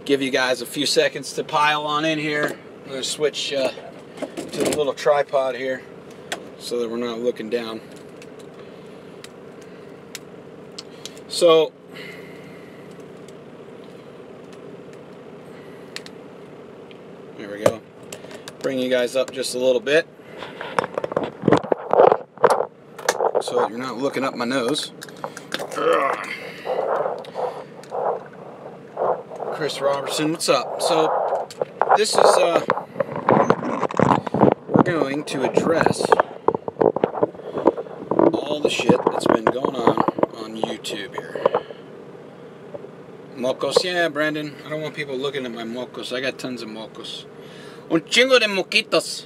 Give you guys a few seconds to pile on in here. I'm going to switch to the little tripod here so that we're not looking down. So, there we go. Bring you guys up just a little bit so that you're not looking up my nose. Chris Robertson, what's up? So, this is, we're going to address all the shit that's been going on YouTube here. Mocos, yeah, Brandon. I don't want people looking at my mocos. I got tons of mocos. Un chingo de moquitos.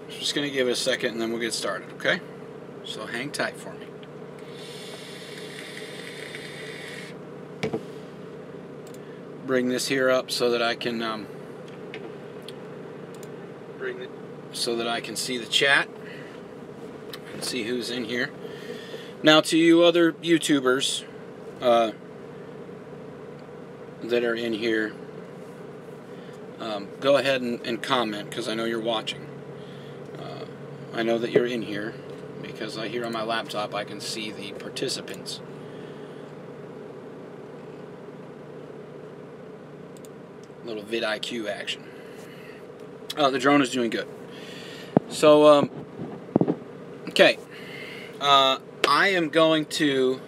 Just gonna give it a second and then we'll get started, okay? So hang tight for me. Bring this here up so that I can see the chat and see who's in here. Now, to you other YouTubers that are in here, go ahead and comment, because I know you're watching. I know that you're in here because I hear on my laptop I can see the participants. Little vidIQ action. The drone is doing good. So, okay. I am going to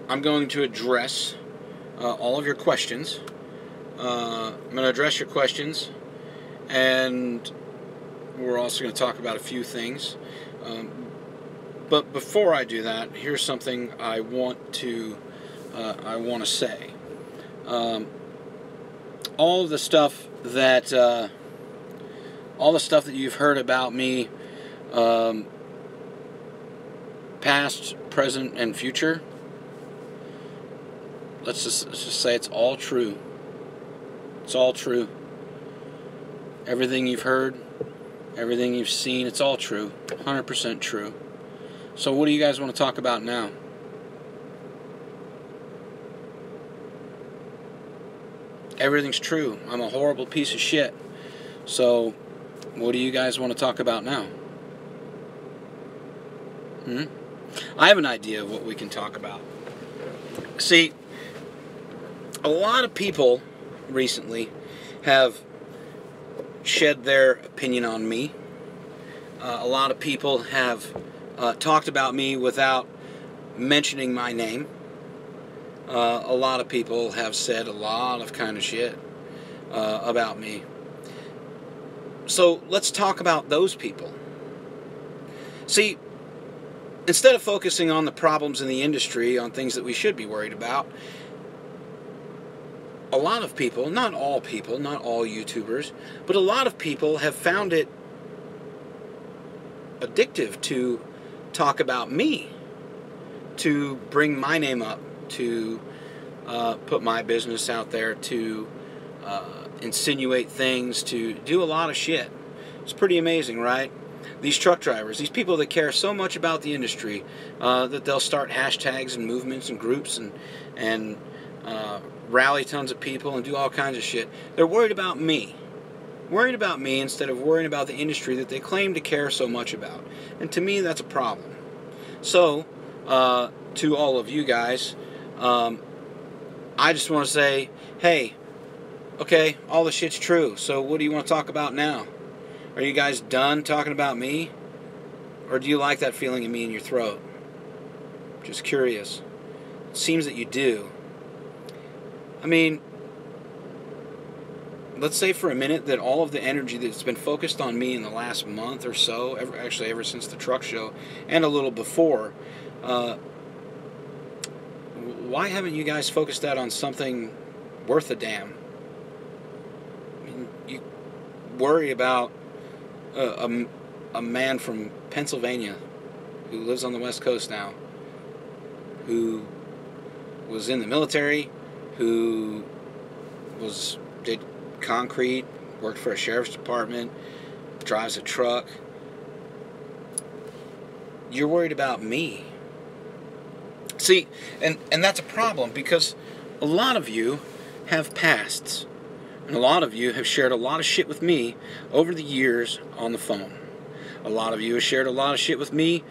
address all of your questions. I'm going to address your questions, and we're also going to talk about a few things. But before I do that, here's something I want to say. All the stuff that you've heard about me, past, present, and future, let's just say it's all true. It's all true. Everything you've heard, everything you've seen, it's all true. 100% true. So what do you guys want to talk about now? Everything's true. I'm a horrible piece of shit. So, what do you guys want to talk about now? I have an idea of what we can talk about. See, a lot of people recently have shed their opinion on me. A lot of people have talked about me without mentioning my name. A lot of people have said a lot of kind of shit about me. So let's talk about those people. See, instead of focusing on the problems in the industry, on things that we should be worried about, a lot of people, not all YouTubers, but a lot of people have found it addictive to talk about me, to bring my name up, to put my business out there, to insinuate things, to do a lot of shit. It's pretty amazing, right? These truck drivers, these people that care so much about the industry, that they'll start hashtags and movements and groups and rally tons of people and do all kinds of shit. They're worried about me. Worried about me instead of worrying about the industry that they claim to care so much about. And to me, that's a problem. So, to all of you guys, I just want to say, hey, okay, all the shit's true, so what do you want to talk about now? Are you guys done talking about me? Or do you like that feeling of me in your throat? Just curious. It seems that you do. I mean, let's say for a minute that all of the energy that's been focused on me in the last month or so, ever since the truck show, and a little before, why haven't you guys focused that on something worth a damn? I mean, you worry about a man from Pennsylvania who lives on the West Coast now, who was in the military, who did concrete, worked for a sheriff's department, drives a truck. You're worried about me. See, and that's a problem, because a lot of you have pasts, and a lot of you have shared a lot of shit with me over the years on the phone. A lot of you have shared a lot of shit with me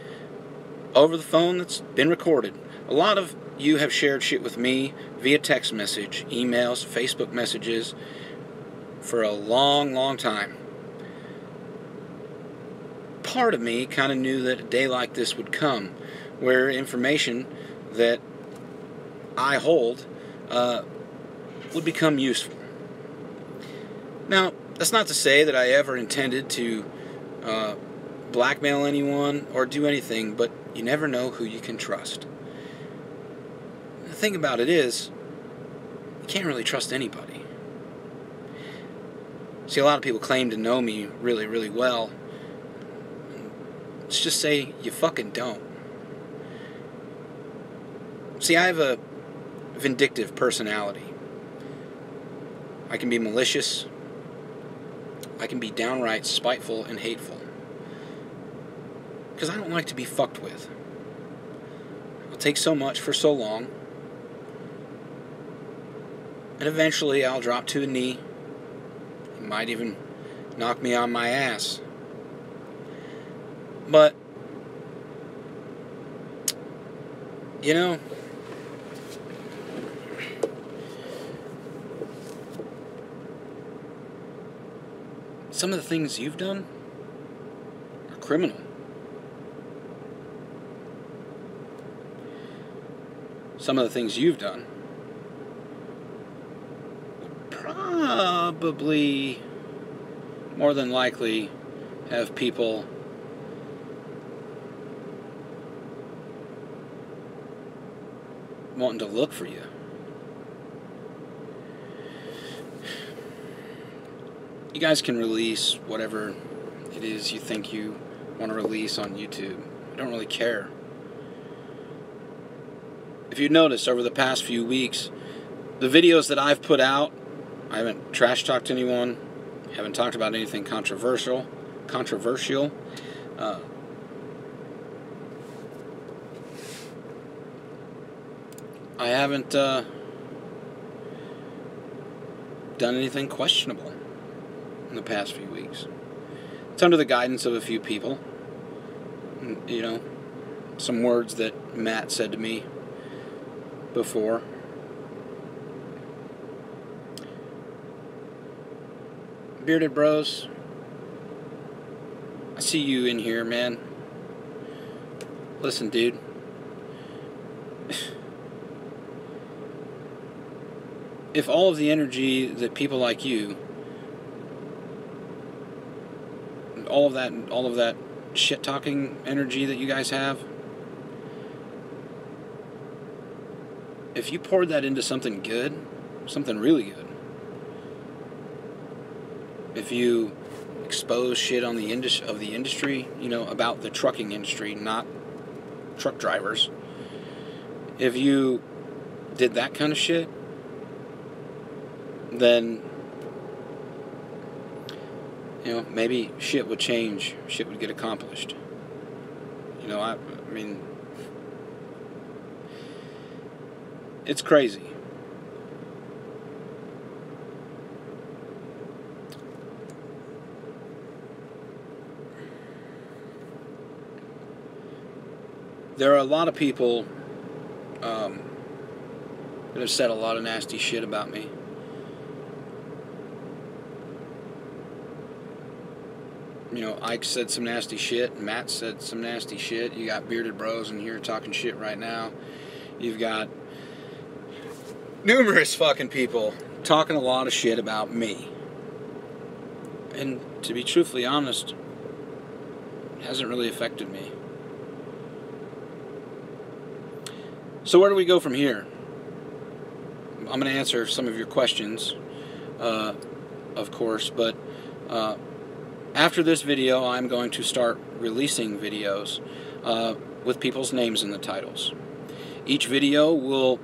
over the phone that's been recorded. A lot of you have shared shit with me via text message, emails, Facebook messages for a long, long time. Part of me kind of knew that a day like this would come, where information that I hold would become useful. Now, that's not to say that I ever intended to blackmail anyone or do anything, but you never know who you can trust. The thing about it is, you can't really trust anybody. See, a lot of people claim to know me really, really well. Let's just say you fucking don't. See, I have a vindictive personality. I can be malicious. I can be downright spiteful and hateful. Because I don't like to be fucked with. I'll take so much for so long, and eventually I'll drop to a knee. You might even knock me on my ass. But, you know, some of the things you've done are criminal. Some of the things you've done would probably, more than likely, have people wanting to look for you. You guys can release whatever it is you think you want to release on YouTube. I don't really care. If you notice, over the past few weeks, the videos that I've put out, I haven't trash talked anyone, haven't talked about anything controversial. I haven't done anything questionable in the past few weeks. It's under the guidance of a few people. You know, some words that Matt said to me before. Bearded Bros, I see you in here, man. Listen, dude. If all of the energy that people like you, all of that shit-talking energy that you guys have, if you poured that into something good, something really good, if you expose shit on the industry, you know, about the trucking industry, not truck drivers, if you did that kind of shit, then, you know, maybe shit would change, shit would get accomplished. You know, I mean, it's crazy. There are a lot of people that have said a lot of nasty shit about me. You know, Ike said some nasty shit. Matt said some nasty shit. You got Bearded Bros in here talking shit right now. You've got numerous fucking people talking a lot of shit about me. And to be truthfully honest, it hasn't really affected me. So where do we go from here? I'm going to answer some of your questions, of course, but after this video, I'm going to start releasing videos with people's names in the titles. Each video will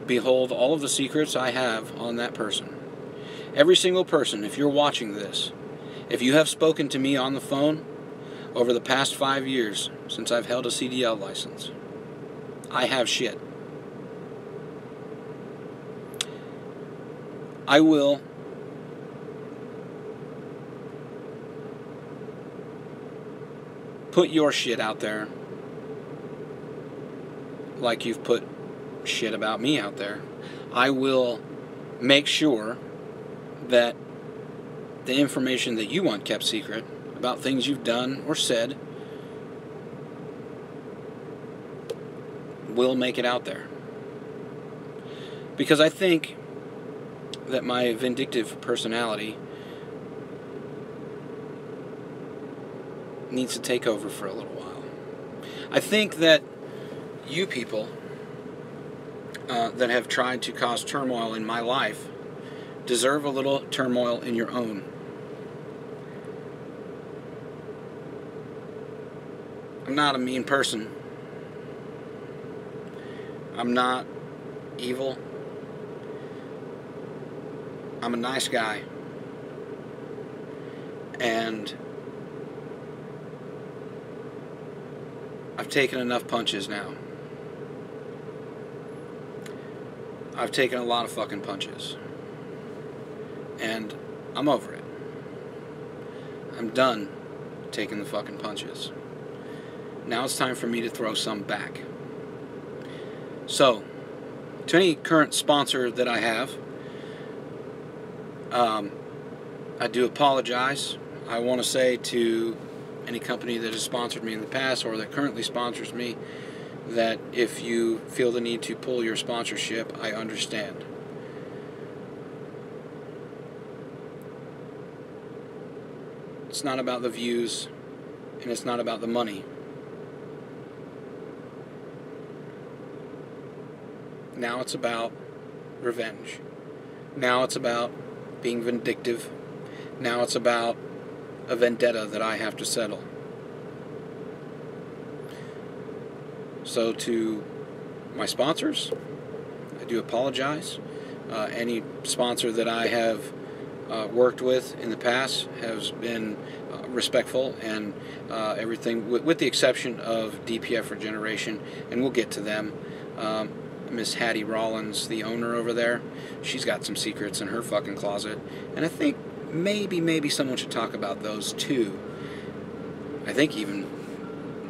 behold all of the secrets I have on that person. Every single person, if you're watching this, if you have spoken to me on the phone over the past 5 years since I've held a CDL license, I have shit. I will put your shit out there like you've put shit about me out there. I will make sure that the information that you want kept secret about things you've done or said will make it out there. Because I think that my vindictive personality needs to take over for a little while. I think that you people that have tried to cause turmoil in my life deserve a little turmoil in your own. I'm not a mean person. I'm not evil. I'm a nice guy. And I've taken enough punches now. I've taken a lot of fucking punches. And I'm over it. I'm done taking the fucking punches. Now it's time for me to throw some back. So, to any current sponsor that I have, I do apologize. I want to say to any company that has sponsored me in the past or that currently sponsors me that if you feel the need to pull your sponsorship, I understand. It's not about the views, and it's not about the money. Now it's about revenge. Now it's about being vindictive. Now it's about a vendetta that I have to settle. So to my sponsors, I do apologize. Any sponsor that I have worked with in the past has been respectful and everything, with the exception of DPF Regeneration, and we'll get to them. Miss Hattie Rollins, the owner over there, she's got some secrets in her fucking closet, and I think maybe someone should talk about those too. I think even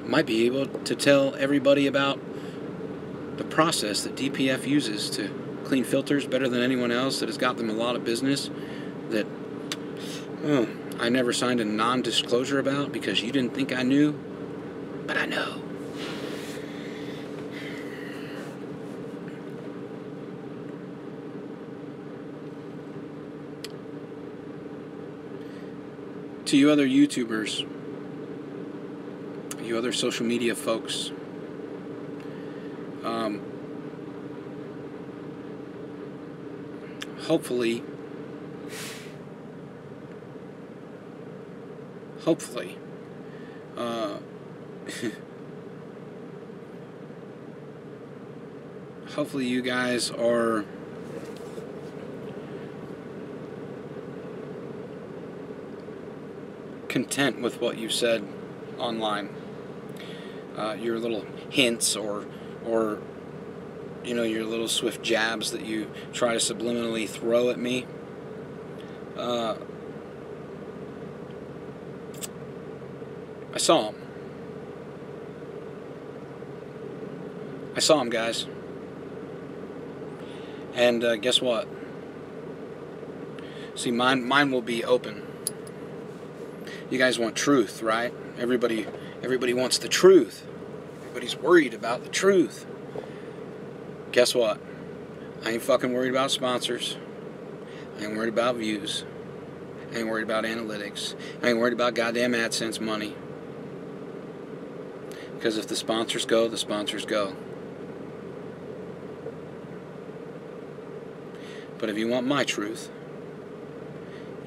might be able to tell everybody about the process that DPF uses to clean filters better than anyone else, that has got them a lot of business that I never signed a non-disclosure about because you didn't think I knew, but I know. To you other YouTubers, you other social media folks, hopefully, hopefully you guys are content with what you said online. Your little hints or you know, your little swift jabs that you try to subliminally throw at me. I saw them. I saw them, guys. And guess what? See, mine will be open. You guys want truth, right? Everybody wants the truth. Everybody's worried about the truth. Guess what? I ain't fucking worried about sponsors. I ain't worried about views. I ain't worried about analytics. I ain't worried about goddamn AdSense money. Because if the sponsors go, the sponsors go. But if you want my truth,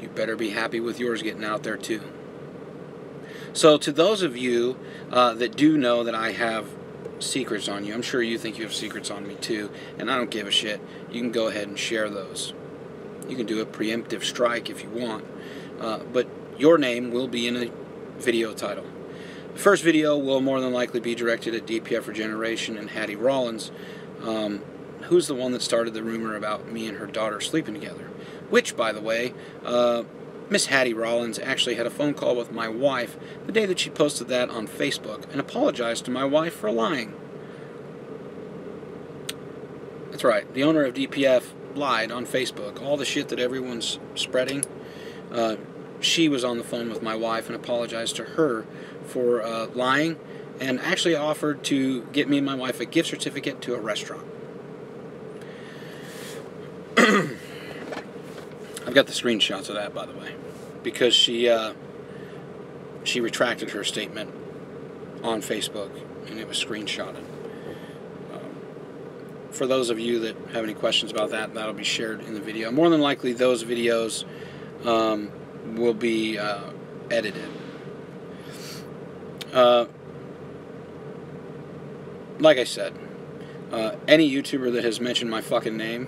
you better be happy with yours getting out there too. So to those of you that do know that I have secrets on you, I'm sure you think you have secrets on me too, and I don't give a shit. You can go ahead and share those. You can do a preemptive strike if you want, but your name will be in a video title. The first video will more than likely be directed at DPF Regeneration and Hattie Rollins, who's the one that started the rumor about me and her daughter sleeping together. Which, by the way, Miss Hattie Rollins actually had a phone call with my wife the day that she posted that on Facebook and apologized to my wife for lying. That's right, the owner of DPF lied on Facebook. All the shit that everyone's spreading, she was on the phone with my wife and apologized to her for lying, and actually offered to get me and my wife a gift certificate to a restaurant. I've got the screenshots of that, by the way, because she retracted her statement on Facebook, and it was screenshotted. For those of you that have any questions about that, that'll be shared in the video. More than likely, those videos will be edited. Like I said, any YouTuber that has mentioned my fucking name,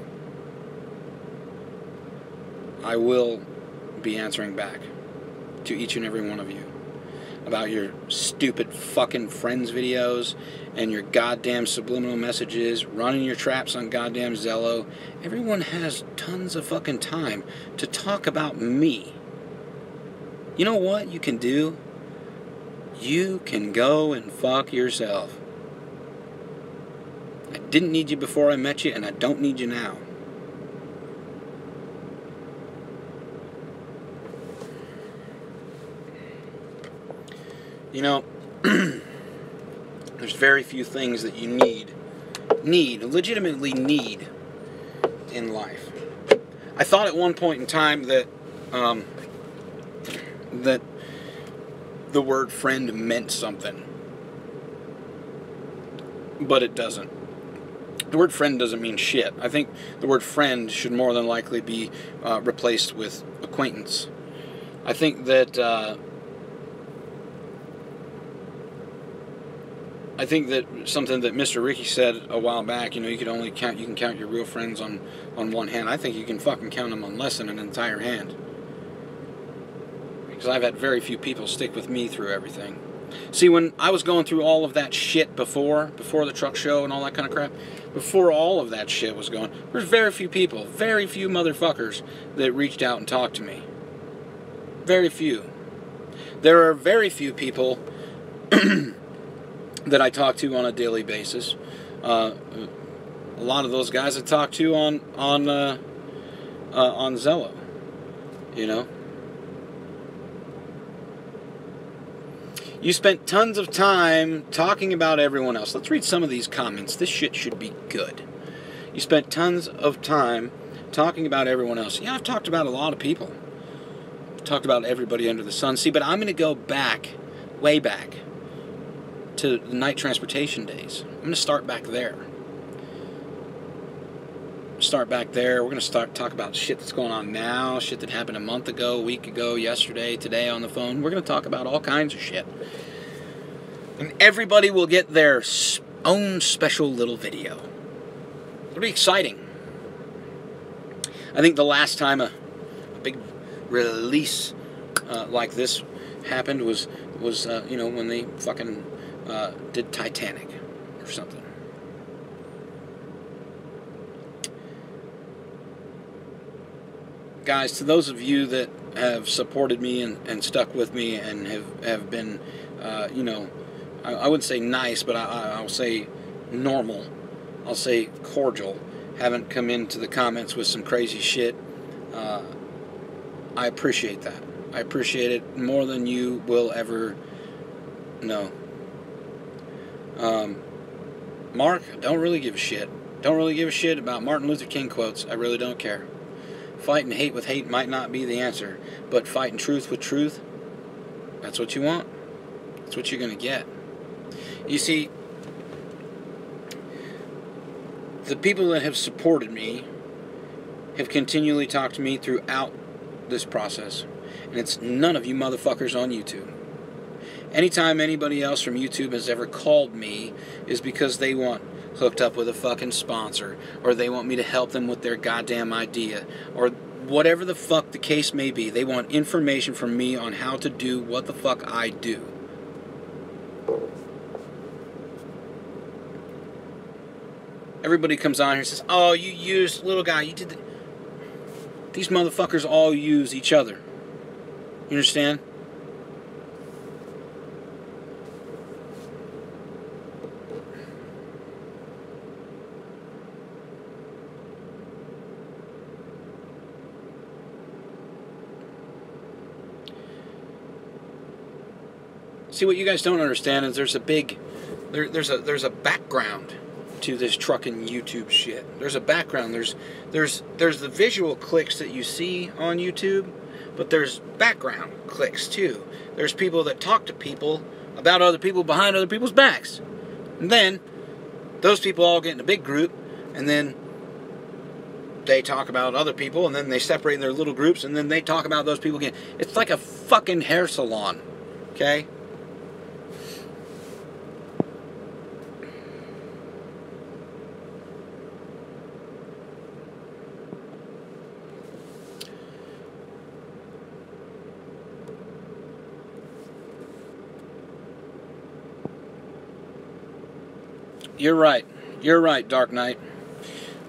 I will be answering back to each and every one of you about your stupid fucking friends videos and your goddamn subliminal messages, running your traps on goddamn Zello. Everyone has tons of fucking time to talk about me. You know what you can do? You can go and fuck yourself. I didn't need you before I met you, and I don't need you now. You know, there's very few things that you legitimately need in life. I thought at one point in time that that the word friend meant something, but it doesn't. The word friend doesn't mean shit. I think the word friend should more than likely be replaced with acquaintance. I think that something that Mr. Ricky said a while back, you know, you can count your real friends on one hand. I think you can fucking count them on less than an entire hand. Because I've had very few people stick with me through everything. See, when I was going through all of that shit before the truck show and all that kind of crap, before all of that shit was going, there's very few people, very few motherfuckers that reached out and talked to me. Very few. There are very few people that I talk to on a daily basis. A lot of those guys I talk to on Zello, you know. You spent tons of time talking about everyone else. Let's read some of these comments. This shit should be good. You spent tons of time talking about everyone else. Yeah, I've talked about a lot of people. I've talked about everybody under the sun. See, but I'm going to go back, way back, to the night transportation days. I'm going to start back there. We're going to talk about shit that's going on now, shit that happened a month ago, a week ago, yesterday, today on the phone. We're going to talk about all kinds of shit. And everybody will get their own special little video. It'll be exciting. I think the last time a big release like this happened was you know, when they fucking did Titanic or something. Guys, to those of you that have supported me and stuck with me and have been, you know, I wouldn't say nice, but I'll say normal. I'll say cordial. Haven't come into the comments with some crazy shit. I appreciate that. I appreciate it more than you will ever know. Mark, don't really give a shit. Don't really give a shit about Martin Luther King quotes. I really don't care. Fighting hate with hate might not be the answer, but fighting truth with truth, that's what you want. That's what you're going to get. You see, the people that have supported me have continually talked to me throughout this process. And it's none of you motherfuckers on YouTube. Anytime anybody else from YouTube has ever called me is because they want hooked up with a fucking sponsor, or they want me to help them with their goddamn idea, or whatever the fuck the case may be. They want information from me on how to do what the fuck I do. Everybody comes on here and says, oh, you used little guy, you did the... These motherfuckers all use each other. You understand? See, what you guys don't understand is there's a big, there's a background to this trucking YouTube shit. There's a background. There's the visual clicks that you see on YouTube, but there's background clicks too. There's people that talk to people about other people behind other people's backs, and then those people all get in a big group, and then they talk about other people, and then they separate in their little groups, and then they talk about those people again. It's like a fucking hair salon, okay? You're right. You're right, Dark Knight.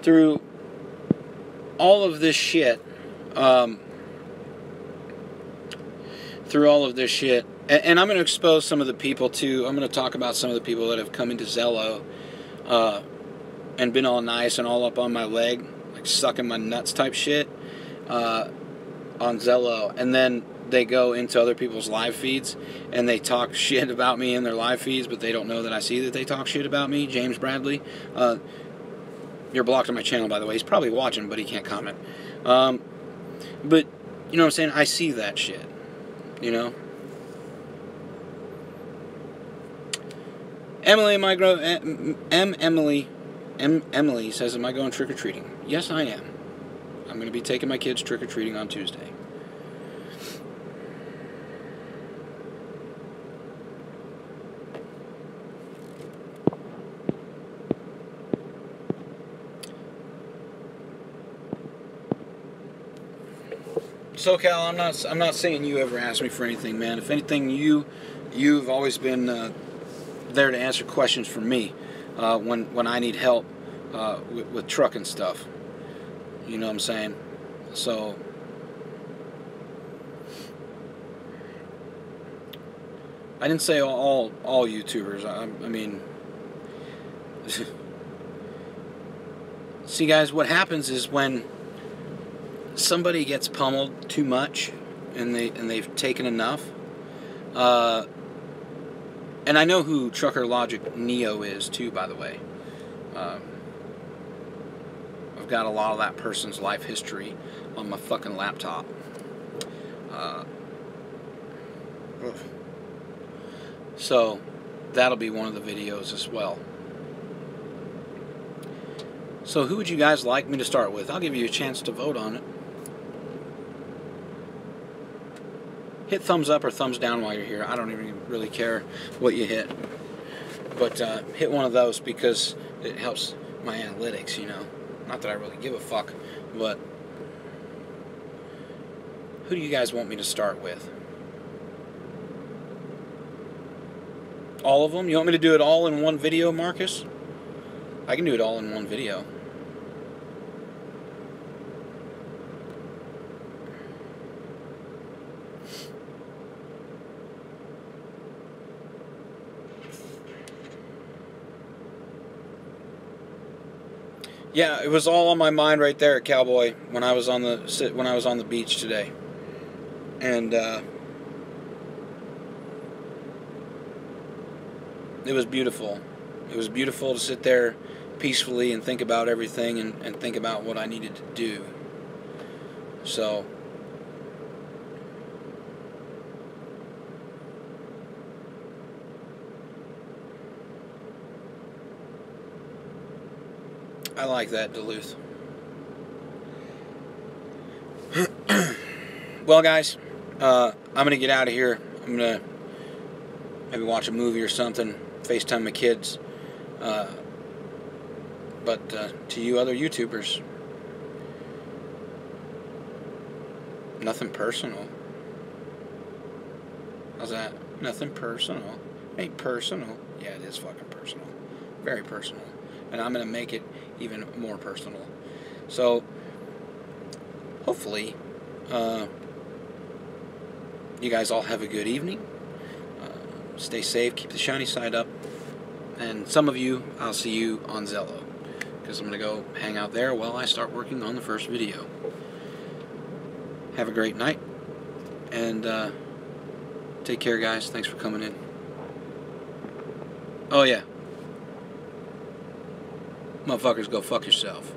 Through all of this shit, and I'm going to expose some of the people too. I'm going to talk about some of the people that have come into Zello and been all nice and all up on my leg, like sucking my nuts type shit on Zello, and then they go into other people's live feeds and they talk shit about me in their live feeds, but they don't know that I see that they talk shit about me. James Bradley, you're blocked on my channel, by the way. He's probably watching, but he can't comment. But you know what I'm saying? I see that shit, you know. Emily, Emily says, am I going trick-or-treating? Yes, I am. I'm going to be taking my kids trick-or-treating on Tuesday. SoCal, I'm not saying you ever asked me for anything, man. If anything, you've always been there to answer questions for me when I need help with trucking stuff. You know what I'm saying? So I didn't say all YouTubers. I mean, see, guys, what happens is when somebody gets pummeled too much and they've taken enough, and I know who Trucker Logic Neo is too, by the way. I've got a lot of that person's life history on my fucking laptop. So that'll be one of the videos as well. So who would you guys like me to start with? I'll give you a chance to vote on it. Hit thumbs up or thumbs down while you're here. I don't even really care what you hit. But hit one of those because it helps my analytics, you know. Not that I really give a fuck, but who do you guys want me to start with? All of them? You want me to do it all in one video, Marcus? I can do it all in one video. Yeah, it was all on my mind right there, Cowboy, when I was on the beach today. And it was beautiful. It was beautiful to sit there peacefully and think about everything and think about what I needed to do. So I like that, Duluth. Well, guys, I'm gonna get out of here. I'm gonna maybe watch a movie or something, FaceTime my kids. But to you other YouTubers, nothing personal. How's that? Nothing personal. Ain't personal. Yeah, it is fucking personal. Very personal. And I'm gonna make it even more personal. So hopefully you guys all have a good evening. Stay safe, keep the shiny side up, and some of you, I'll see you on Zello, because I'm going to go hang out there while I start working on the first video. Have a great night, and take care, guys. Thanks for coming in. Oh yeah, motherfuckers, go fuck yourself.